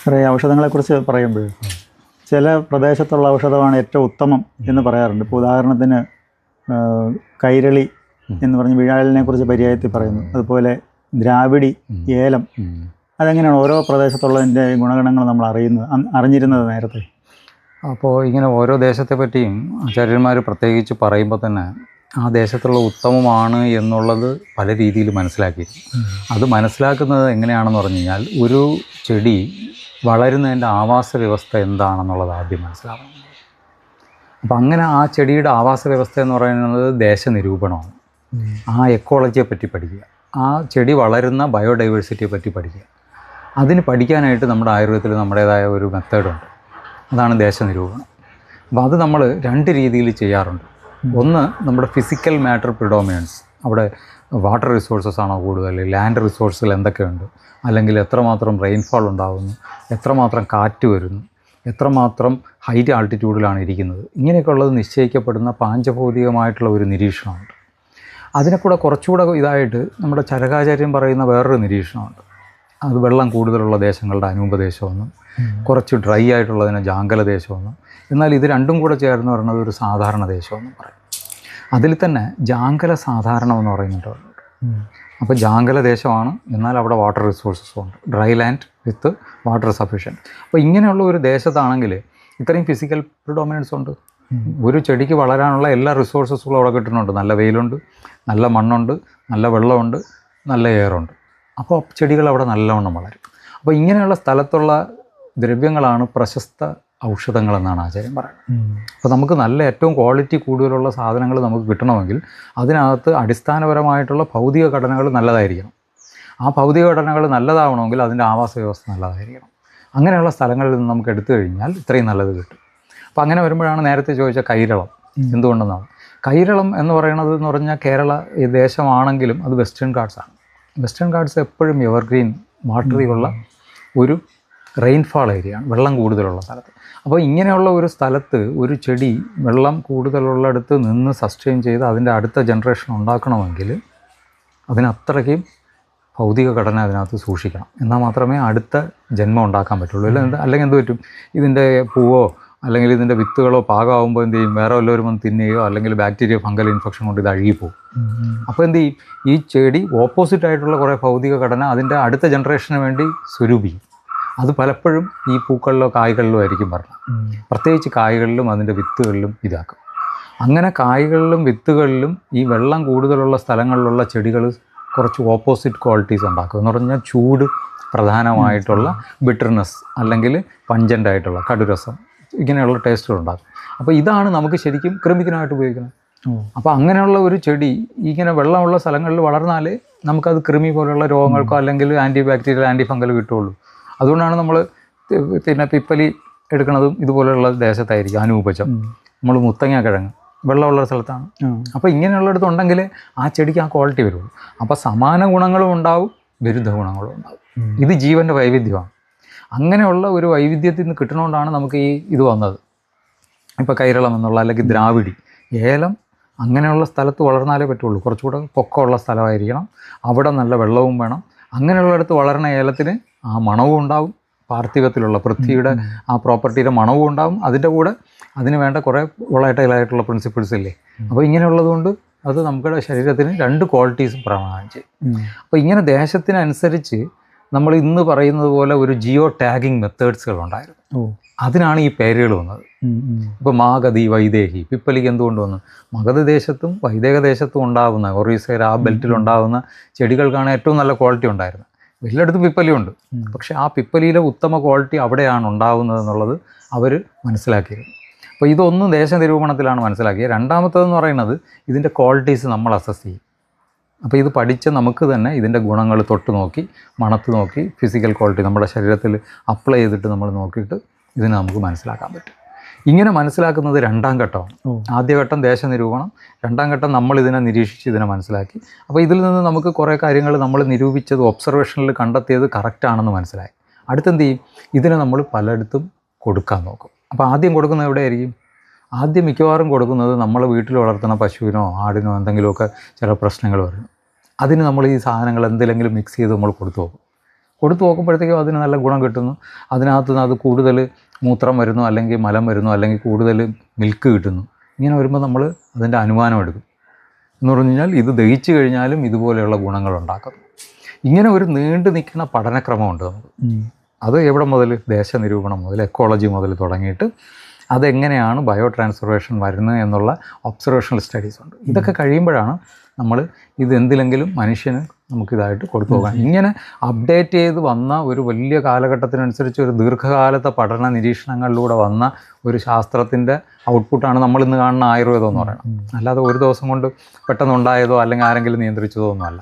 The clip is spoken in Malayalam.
സാറേ, ഔഷധങ്ങളെക്കുറിച്ച് പറയുമ്പോൾ ചില പ്രദേശത്തുള്ള ഔഷധമാണ് ഏറ്റവും ഉത്തമം എന്ന് പറയാറുണ്ട്. ഇപ്പോൾ ഉദാഹരണത്തിന് കൈരളി എന്ന് പറഞ്ഞ് വിഴാലിനെ കുറിച്ച് പര്യായത്തിൽ പറയുന്നു. അതുപോലെ ദ്രാവിഡി, ഏലം. അതെങ്ങനെയാണ് ഓരോ പ്രദേശത്തുള്ളതിൻ്റെ ഗുണഗണങ്ങൾ നമ്മൾ അറിഞ്ഞിരുന്നത് നേരത്തെ? അപ്പോൾ ഇങ്ങനെ ഓരോ ദേശത്തെ പറ്റിയും ആചാര്യന്മാർ പ്രത്യേകിച്ച് പറയുമ്പോൾ തന്നെ ആ ദേശത്തുള്ള ഉത്തമമാണ് എന്നുള്ളത് പല രീതിയിൽ മനസ്സിലാക്കിയിരുന്നു. അത് മനസ്സിലാക്കുന്നത് എങ്ങനെയാണെന്ന് പറഞ്ഞു കഴിഞ്ഞാൽ, ഒരു ചെടി വളരുന്നതിൻ്റെ ആവാസ വ്യവസ്ഥ എന്താണെന്നുള്ളത് ആദ്യം മനസ്സിലാക്കണം. അപ്പം അങ്ങനെ ആ ചെടിയുടെ ആവാസ വ്യവസ്ഥ എന്ന് പറയുന്നത് ദേശനിരൂപണമാണ്. ആ എക്കോളജിയെ പറ്റി പഠിക്കുക, ആ ചെടി വളരുന്ന ബയോഡൈവേഴ്സിറ്റിയെ പറ്റി പഠിക്കുക. അതിന് പഠിക്കാനായിട്ട് നമ്മുടെ ആയുർവേദത്തിൽ നമ്മുടേതായ ഒരു മെത്തേഡുണ്ട്, അതാണ് ദേശനിരൂപണം. അപ്പോൾ അത് നമ്മൾ രണ്ട് രീതിയിൽ ചെയ്യാറുണ്ട്. ഒന്ന്, നമ്മുടെ ഫിസിക്കൽ മാറ്റർ പ്രിഡോമിനൻസ്, അവിടെ വാട്ടർ റിസോഴ്സസ് ആണോ കൂടുതൽ, ലാൻഡ് റിസോഴ്സിൽ എന്തൊക്കെയുണ്ട്, അല്ലെങ്കിൽ എത്രമാത്രം റെയിൻഫാൾ ഉണ്ടാകുന്നു, എത്രമാത്രം കാറ്റ് വരുന്നു, എത്രമാത്രം ഹൈറ്റ് ആൾട്ടിറ്റ്യൂഡിലാണ് ഇരിക്കുന്നത്, ഇങ്ങനെയൊക്കെ ഉള്ളത് നിശ്ചയിക്കപ്പെടുന്ന പാഞ്ചഭൗതികമായിട്ടുള്ള ഒരു നിരീക്ഷണമുണ്ട്. അതിനെക്കൂടെ കുറച്ചുകൂടെ ഇതായിട്ട് നമ്മുടെ ചരകാചാര്യം പറയുന്ന വേറൊരു നിരീക്ഷണമുണ്ട്. അത് വെള്ളം കൂടുതലുള്ള ദേശങ്ങളുടെ അനൂപദേശമെന്നും, കുറച്ച് ഡ്രൈ ആയിട്ടുള്ളതിന് ജാങ്കല ദേശമെന്നും, എന്നാൽ ഇത് രണ്ടും കൂടെ ചേർന്ന് പറയുന്നത് ഒരു സാധാരണ ദേശമെന്നും പറയും. അതിൽ തന്നെ ജാങ്കല സാധാരണം എന്ന് പറയുന്നുണ്ട്. അപ്പോൾ ജാങ്കല ദേശമാണ്, എന്നാൽ അവിടെ വാട്ടർ റിസോഴ്സസും ഉണ്ട്, dry land with water sufficient. അപ്പോൾ ഇങ്ങനെയുള്ള ഒരു ദേശത്താണെങ്കിൽ ഇത്രയും ഫിസിക്കൽ പ്രിഡോമിനൻസ് ഉണ്ട്. ഒരു ചെടിക്ക് വളരാനുള്ള എല്ലാ റിസോഴ്സസുകളും അവിടെ കിട്ടുന്നുണ്ട്. നല്ല വെയിലുണ്ട്, നല്ല മണ്ണുണ്ട്, നല്ല വെള്ളമുണ്ട്, നല്ല എയറുണ്ട്. അപ്പോൾ ചെടികൾ അവിടെ നല്ലവണ്ണം വളരും. അപ്പോൾ ഇങ്ങനെയുള്ള സ്ഥലത്തുള്ള ദ്രവ്യങ്ങളാണ് പ്രശസ്ത ഔഷധങ്ങളെന്നാണ് ആചാര്യം പറയുന്നത്. അപ്പോൾ നമുക്ക് നല്ല ഏറ്റവും ക്വാളിറ്റി കൂടുതലുള്ള സാധനങ്ങൾ നമുക്ക് കിട്ടണമെങ്കിൽ അതിനകത്ത് അടിസ്ഥാനപരമായിട്ടുള്ള ഭൗതിക ഘടനകൾ നല്ലതായിരിക്കണം. ആ ഭൗതിക ഘടനകൾ നല്ലതാവണമെങ്കിൽ അതിൻ്റെ ആവാസ വ്യവസ്ഥ നല്ലതായിരിക്കണം. അങ്ങനെയുള്ള സ്ഥലങ്ങളിൽ നിന്ന് നമുക്ക് എടുത്തു കഴിഞ്ഞാൽ ഇത്രയും നല്ലത് കിട്ടും. അപ്പോൾ അങ്ങനെ വരുമ്പോഴാണ് നേരത്തെ ചോദിച്ച കൈരളം എന്തുകൊണ്ടെന്നാണ്. കൈരളം എന്ന് പറയുന്നത് എന്ന് പറഞ്ഞാൽ കേരള ദേശമാണെങ്കിലും അത് വെസ്റ്റേൺ ഗാട്സാണ്. വെസ്റ്റേൺ ഗാട്സ് എപ്പോഴും എവർഗ്രീൻ വാട്ടറിയുള്ള ഒരു റെയിൻഫാൾ ഏരിയയാണ്, വെള്ളം കൂടുതലുള്ള സ്ഥലത്ത്. അപ്പോൾ ഇങ്ങനെയുള്ള ഒരു സ്ഥലത്ത് ഒരു ചെടി വെള്ളം കൂടുതലുള്ളിടത്ത് നിന്ന് സസ്റ്റെയിൻ ചെയ്ത് അതിൻ്റെ അടുത്ത ജനറേഷൻ ഉണ്ടാക്കണമെങ്കിൽ അതിനത്രയ്ക്കും ഭൗതിക ഘടന അതിനകത്ത് സൂക്ഷിക്കണം. എന്നാൽ മാത്രമേ അടുത്ത ജന്മം ഉണ്ടാക്കാൻ പറ്റുള്ളൂ. അല്ലെങ്കിൽ എന്ത് പറ്റും, ഇതിൻ്റെ പൂവോ അല്ലെങ്കിൽ ഇതിൻ്റെ വിത്തുകളോ പാകമാകുമ്പോൾ എന്ത് ചെയ്യും, വേറെ വല്ലവരും വന്ന് തിന്നുകയോ അല്ലെങ്കിൽ ബാക്ടീരിയ ഫംഗൽ ഇൻഫെക്ഷൻ കൊണ്ട് ഇത് അഴുകിപ്പോകും. അപ്പോൾ എന്ത് ചെയ്യും, ഈ ചെടി ഓപ്പോസിറ്റായിട്ടുള്ള കുറേ ഭൗതിക ഘടന അതിൻ്റെ അടുത്ത ജനറേഷന് വേണ്ടി സ്വരൂപിക്കും. അത് പലപ്പോഴും ഈ പൂക്കളിലോ കായ്കളിലോ ആയിരിക്കും പറഞ്ഞത്. പ്രത്യേകിച്ച് കായ്കളിലും അതിൻ്റെ വിത്തുകളിലും ഇതാക്കും. അങ്ങനെ കായ്കളിലും വിത്തുകളിലും ഈ വെള്ളം കൂടുതലുള്ള സ്ഥലങ്ങളിലുള്ള ചെടികൾ കുറച്ച് ഓപ്പോസിറ്റ് ക്വാളിറ്റീസ് ഉണ്ടാക്കും. എന്ന് പറഞ്ഞാൽ ചൂട് പ്രധാനമായിട്ടുള്ള ബിറ്റർനെസ് അല്ലെങ്കിൽ പഞ്ചൻ്റായിട്ടുള്ള കടുരസം, ഇങ്ങനെയുള്ള ടേസ്റ്റുകളുണ്ടാകും. അപ്പോൾ ഇതാണ് നമുക്ക് ശരിക്കും കൃമിക്കിനായിട്ട് ഉപയോഗിക്കുന്നത്. അപ്പോൾ അങ്ങനെയുള്ള ഒരു ചെടി ഇങ്ങനെ വെള്ളമുള്ള സ്ഥലങ്ങളിൽ വളർന്നാലേ നമുക്കത് കൃമി പോലുള്ള രോഗങ്ങൾക്കോ അല്ലെങ്കിൽ ആൻറ്റി ബാക്ടീരിയൽ ആൻറ്റി ഫംഗൽ കിട്ടുകയുള്ളൂ. അതുകൊണ്ടാണ് നമ്മൾ പിന്നെ പിപ്പലി എടുക്കുന്നതും ഇതുപോലെയുള്ള ദേശത്തായിരിക്കും. അനൂപചം, നമ്മൾ മുത്തങ്ങ കിഴങ്ങ് വെള്ളമുള്ള സ്ഥലത്താണ്. അപ്പോൾ ഇങ്ങനെയുള്ളിടത്തുണ്ടെങ്കിൽ ആ ചെടിക്ക് ആ ക്വാളിറ്റി വരുള്ളൂ. അപ്പോൾ സമാന ഗുണങ്ങളും ഉണ്ടാവും, വിരുദ്ധ ഗുണങ്ങളും ഉണ്ടാവും. ഇത് ജീവൻ്റെ വൈവിധ്യമാണ്. അങ്ങനെയുള്ള ഒരു വൈവിധ്യത്തിൽ നിന്ന് കിട്ടണോണ്ടാണ് നമുക്ക് ഈ ഇത് വന്നത്. ഇപ്പോൾ കൈരളം എന്നുള്ള അല്ലെങ്കിൽ ദ്രാവിഡി, ഏലം അങ്ങനെയുള്ള സ്ഥലത്ത് വളർന്നാലേ പറ്റുള്ളൂ. കുറച്ചുകൂടെ പൊക്കമുള്ള സ്ഥലമായിരിക്കണം, അവിടെ നല്ല വെള്ളവും വേണം. അങ്ങനെയുള്ളിടത്ത് വളരണ ഏലത്തിന് ആ മണവും ഉണ്ടാവും, പാർത്ഥിവത്തിലുള്ള പൃഥ്വിയുടെ ആ പ്രോപ്പർട്ടിയുടെ മണവും ഉണ്ടാവും. അതിൻ്റെ കൂടെ അതിന് വേണ്ട കുറേ വോളറ്റൈലായിട്ടുള്ള പ്രിൻസിപ്പിൾസ് ഇല്ലേ. അപ്പോൾ ഇങ്ങനെയുള്ളത് കൊണ്ട് അത് നമ്മുടെ ശരീരത്തിന് രണ്ട് ക്വാളിറ്റീസും പ്രദാനം ചെയ്യും. അപ്പോൾ ഇങ്ങനെ ദേശത്തിനനുസരിച്ച് നമ്മൾ ഇന്ന് പറയുന്നത് പോലെ ഒരു ജിയോ ടാഗിങ് മെത്തേഡ്സുകൾ ഉണ്ടായിരുന്നു. അതിനാണ് ഈ പേരുകൾ വന്നത്. ഇപ്പോൾ മാഗധി, വൈദേഹി, പിപ്പലിക്ക് എന്തുകൊണ്ട് വന്നു? മഗധ ദേശത്തും വൈദേക ദേശത്തും ഉണ്ടാകുന്ന ഒറീസയുടെ ആ ബെൽറ്റിലുണ്ടാകുന്ന ചെടികൾക്കാണ് ഏറ്റവും നല്ല ക്വാളിറ്റി ഉണ്ടായിരുന്നത്. എല്ലായിടത്തും പിപ്പലിയുണ്ട്, പക്ഷേ ആ പിപ്പലിയിലെ ഉത്തമ ക്വാളിറ്റി അവിടെയാണ് ഉണ്ടാകുന്നത് എന്നുള്ളത് അവർ മനസ്സിലാക്കിയത്. അപ്പോൾ ഇതൊന്നും ദേശനിരൂപണത്തിലാണ് മനസ്സിലാക്കിയത്. രണ്ടാമത്തേതെന്ന് പറയുന്നത് ഇതിൻ്റെ ക്വാളിറ്റീസ് നമ്മൾ അസസ് ചെയ്യും. അപ്പോൾ ഇത് പഠിച്ച് നമുക്ക് തന്നെ ഇതിൻ്റെ ഗുണങ്ങൾ തൊട്ട് നോക്കി, മണത്ത് നോക്കി, ഫിസിക്കൽ ക്വാളിറ്റി നമ്മുടെ ശരീരത്തിൽ അപ്ലൈ ചെയ്തിട്ട് നമ്മൾ നോക്കിയിട്ട് ഇതിനെ നമുക്ക് മനസ്സിലാക്കാൻ പറ്റും. ഇങ്ങനെ മനസ്സിലാക്കുന്നത് രണ്ടാം ഘട്ടമാണ്. ആദ്യഘട്ടം ദേശനിരൂപണം, രണ്ടാം ഘട്ടം നമ്മൾ ഇതിനെ നിരീക്ഷിച്ച് ഇതിനെ മനസ്സിലാക്കി. അപ്പോൾ ഇതിൽ നിന്ന് നമുക്ക് കുറേ കാര്യങ്ങൾ നമ്മൾ നിരൂപിച്ചത് ഒബ്സർവേഷനിൽ കണ്ടെത്തിയത് കറക്റ്റാണെന്ന് മനസ്സിലായി. അടുത്തെന്ത് ചെയ്യും, ഇതിനെ നമ്മൾ പലയിടത്തും കൊടുക്കാൻ നോക്കും. അപ്പോൾ ആദ്യം കൊടുക്കുന്നത് എവിടെയായിരിക്കും? ആദ്യം മിക്കവാറും കൊടുക്കുന്നത് നമ്മൾ വീട്ടിൽ വളർത്തുന്ന പശുവിനോ ആടിനോ എന്തെങ്കിലുമൊക്കെ ചില പ്രശ്നങ്ങൾ വരും. അതിന് നമ്മൾ ഈ സാധനങ്ങൾ എന്തെങ്കിലും മിക്സ് ചെയ്ത് നമ്മൾ കൊടുത്തു നോക്കും. കൊടുത്തു നോക്കുമ്പോഴത്തേക്കും അതിന് നല്ല ഗുണം കിട്ടുന്നു. അതിനകത്ത് നിന്ന് അത് കൂടുതൽ മൂത്രം വരുന്നു, അല്ലെങ്കിൽ മലം വരുന്നു, അല്ലെങ്കിൽ കൂടുതൽ മിൽക്ക് കിട്ടുന്നു. ഇങ്ങനെ വരുമ്പോൾ നമ്മൾ അതിൻ്റെ അനുമാനം എടുക്കും. എന്ന് പറഞ്ഞു കഴിഞ്ഞാൽ ഇത് ദഹിച്ചു കഴിഞ്ഞാലും ഇതുപോലെയുള്ള ഗുണങ്ങളുണ്ടാക്കുന്നു. ഇങ്ങനെ ഒരു നീണ്ടു നിൽക്കുന്ന പഠനക്രമമുണ്ട് നമുക്ക്. അത് എവിടെ മുതൽ? ദേശനിരൂപണം മുതൽ, എക്കോളജി മുതൽ തുടങ്ങിയിട്ട് അതെങ്ങനെയാണ് ബയോ ട്രാൻസ്ഫോർമേഷൻ വരുന്നത് എന്നുള്ള ഒബ്സർവേഷണൽ സ്റ്റഡീസ് ഉണ്ട്. ഇതൊക്കെ കഴിയുമ്പോഴാണ് നമ്മൾ ഇതെന്തിലെങ്കിലും മനുഷ്യന് നമുക്കിതായിട്ട് കൊടുത്തു പോകാം. ഇങ്ങനെ അപ്ഡേറ്റ് ചെയ്ത് വന്ന ഒരു വലിയ കാലഘട്ടത്തിനനുസരിച്ച് ഒരു ദീർഘകാലത്തെ പഠന നിരീക്ഷണങ്ങളിലൂടെ വന്ന ഒരു ശാസ്ത്രത്തിൻ്റെ ഔട്ട്പുട്ടാണ് നമ്മളിന്ന് കാണുന്ന ആയുർവേദം എന്ന് പറയുന്നത്. അല്ലാതെ ഒരു ദിവസം കൊണ്ട് പെട്ടെന്നുണ്ടായതോ അല്ലെങ്കിൽ ആരെങ്കിലും നിയന്ത്രിച്ചതോ ഒന്നുമല്ല.